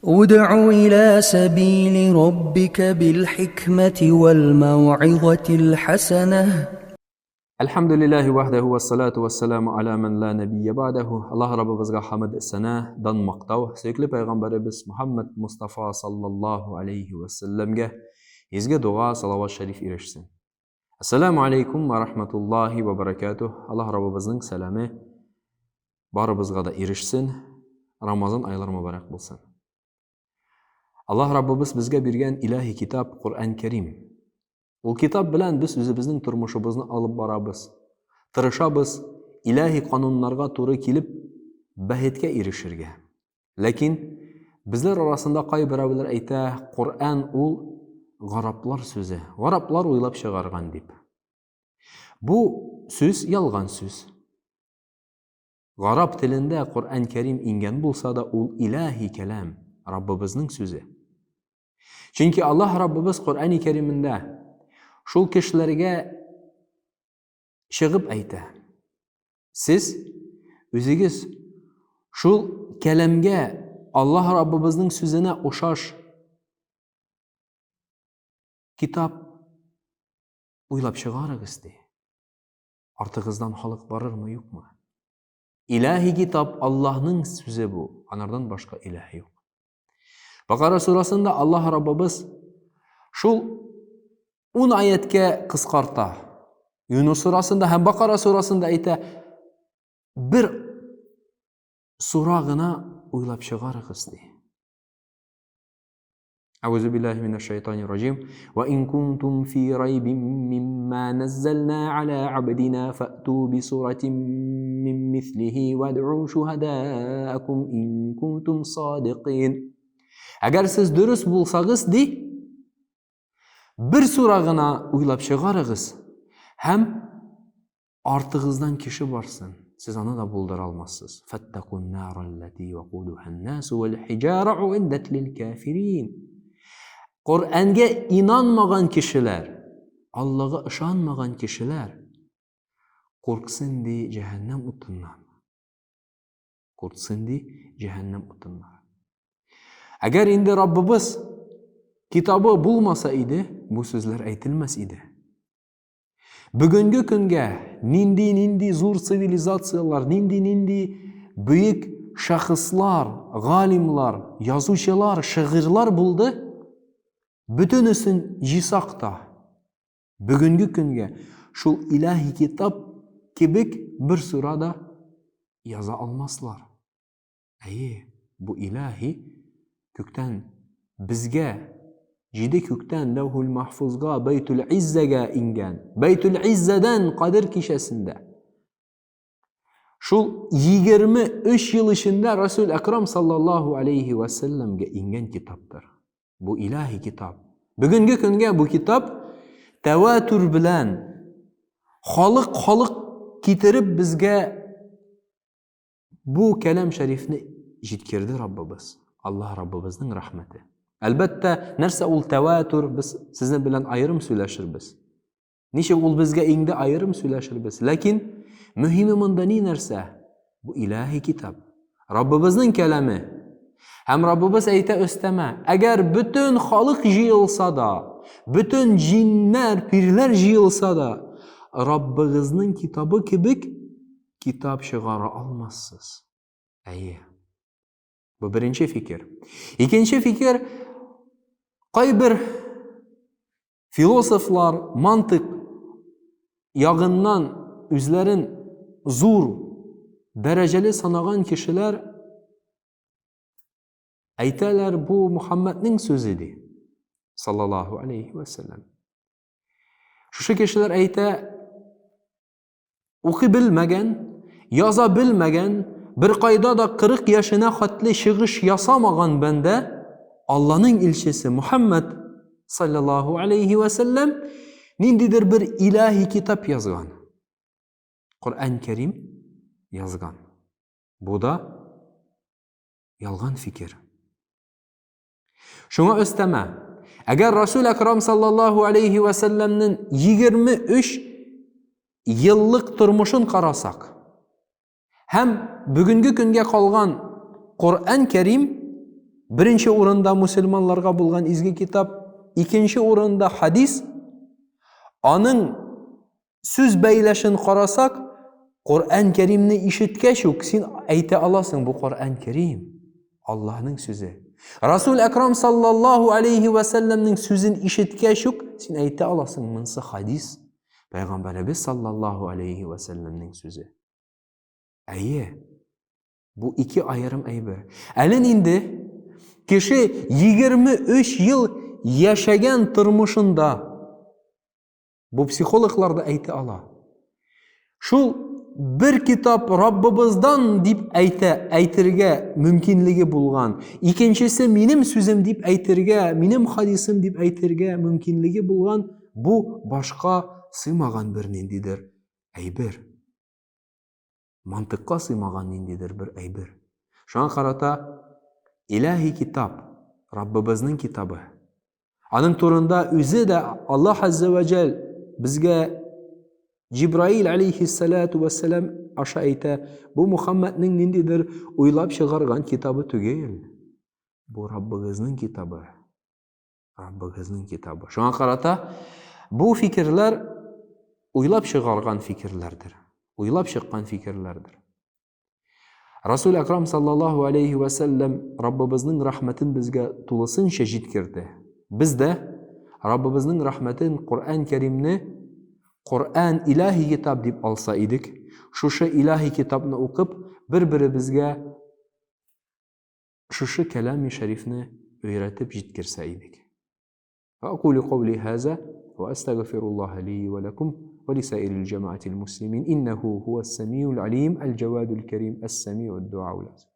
ادع إلى سبيل ربك بالحكمة والموعظة الحسنة. Elhamdülillahi vahdehu ve salatu ve selamu ala men la nebiyye ba'dehu. Allah Rabbimizga hamd sana, dan maqtav. Sevgili Peygamberimiz Muhammed Mustafa sallallahu aleyhi ve sellemge izge dua, salavat şerif erişsin. Esselamu aleyküm ve rahmetullahi ve berekatuh. Allah Rabbimizin selamı barımızga da erişsin. Ramazan ayları mübarek bulsun. Allah Rabbimiz bizge bergen ilahi kitap Kur'an-ı Kerim. O kitap bilen biz özümüzün turmuşumuzni alıp barabız. Tırışabız, ilahi kanunlarga to'g'ri kelib bahetga erishirga. Lekin bizler arasında kay birovlar ayta, Kur'an ul g'arablar so'zi. G'arablar o'ylab chiqargan deb. Bu so'z yolg'on so'z. G'arab tilinde Kur'an-ı Kerim ingen bo'lsa da ul ilahi kelam, Rabbimizning so'zi. Çünkü Allah Rabbimiz Kur'an-ı Keriminde şol kişilerge çıgıp ayta. Siz özünüz şol kelamge Allah Rabbimizning sözüne oşaş kitap uylap çıgarıgız de. Artıgızdan halık varır mı yok mu? İlahi kitap Allah'ın sözü bu. Anardan başka ilahi yok. Bakara surasında Allah Rabbimiz şol 10 ayetke kıskarta. Yunus surasında hem Bakara surasında ayta bir suragına uylap çıgarıgız de. Euzubillahimineşşeytanirracim. Ve in kuntum fi raybin mimma nazzalna ala abdina fa'tu bi suratin min mislihi ve'd'u şuhada'akum in kuntum sadiqin. Eğer siz dürüst bulsağız de bir suragına uylap çıgarıgız. Hem artığızdan kişi varsın. Siz onu da buldur almazsınız. Fettekun nâralleti ve kuduhen nâsu vel hicâra'u indet lil kâfirîn. Kur'an'a inanmayan kişiler, Allah'a ışanmayan kişiler korksun diye cehennem utundan. Korksun diye cehennem utundan. Eğer indi Rabbimiz kitabı bulmasaydı, bu sözler aytılmaz idi. Bugünkü günge nindi zor sivilizatsiyalar, nindi büyük şahıslar, galimler, yazıcılar, şairler buldu. Bütünüsün jisakta. Bugünkü günge şu ilahi kitap kibik bir surada yaza almazlar. Bu ilahi kökten bizge Cide kökten levhul mahfuzga Beytül İzze'ga ingen. Beytül İzze'den Kadir kişesinde. Şu 23 yıl içinde Resul Ekrem sallallahu aleyhi ve sellem'ge ingen kitaptır. Bu ilahi kitap. Bugünkü günge bu kitap tevatür bilen halık getirip bizge bu kelam şerifini jitkirdi Rabbimiz. Allah Rabbimizin rahmeti. Elbette nerse ul tevatür biz sizin bilen ayrım söyleşir biz. Nişe ul bizge indi ayrım söyleşir biz. Lakin mühimi mındani nerse bu ilahi kitap. Rabbimizin kelamı. Hem Rabbimiz ayta östeme. Eğer bütün halık jiyılsa da, bütün cinler, pirler jiyılsa da Rabbimizin kitabı kibik kitap çıgara almazsınız. Bu birinci fikir. İkinci fikir, bir filosoflar mantık yağından üzlerin zor dereceli sanagan kişiler aytalar bu Muhammed'nin sözüdür. Sallallahu aleyhi ve sellem. Şu kişiler ayta oku bilmegen, yaza bilmegen, bir kayda da 40 yaşına hatli şığış yasamagan bende Allah'ın ilçesi Muhammed sallallahu aleyhi ve sellem nindidir bir ilahi kitap yazgan. Kur'an-ı Kerim yazgan. Bu da yalgan fikir. Şuna östeme. Eğer Resul-i Ekrem sallallahu aleyhi ve sellem'nin 23 yıllık turmuşun karasak, hem bugünkü günge kalgan Kur'an-ı Kerim birinchi o'rinda musulmonlarga bo'lgan izgi kitob, ikkinchi o'rinda hadis. Onun söz beyleşin qarasak, Qur'an Kerimni eshitgach, sen ayta olasın bu Qur'an Kerim Allah'ın sözü. Resul Ekrem sallallahu aleyhi ve sellem'nin sözünü eshitgach, sen ayta olasın bunisi hadis. Peygamberimiz sallallahu aleyhi ve sellem'nin sözü. Ayye. Bu iki ayrım aybi. Elin indi kişi 23 yıl yaşayan turmuşunda bu psikologlar da ayta ala. Şu bir kitap Rabbimizden deyip aytirge mümkünlüğü bulgan. İkincisi benim sözüm deyip aytirge, benim hadisim deyip aytirge mümkünlüğü bulgan. Bu başka sığmagan bir nindidir aybir. Mantıkka sığmagan nindidir bir aybir. Şu an karata ilahi kitap, Rabbimizin kitabı. Anın turunda özü de Allah Azze ve Celle bizge Cibrail aleyhissalatu vesselam aşağı ayta, bu Muhammed'nin nindidir uylap çıkargan kitabı tügeyil. Bu Rabbimizin kitabı. Rabbimizin kitabı. Şu an karata bu fikirler uylap çıkargan fikirlerdir. Uylap çıkan fikirlerdir. Resul-i Ekrem sallallahu aleyhi ve sellem Rabbimizin rahmetin bizge tulasınca jitkirdi. Biz de Rabbimizin rahmetin Kur'an-ı Kerim'ni Kur'an ilahi kitap deyip alsaydık, şu ilahi kitabını okup bir-birimizge şu kelam-ı şerifni öğretip jitkirseydik. Aqulu qawli haza ve estağfirullah li ve lekum ve lisairil cemaatil muslimin innehu huves semiyul alim el cevadul kerim es semiyud dua'ul azim.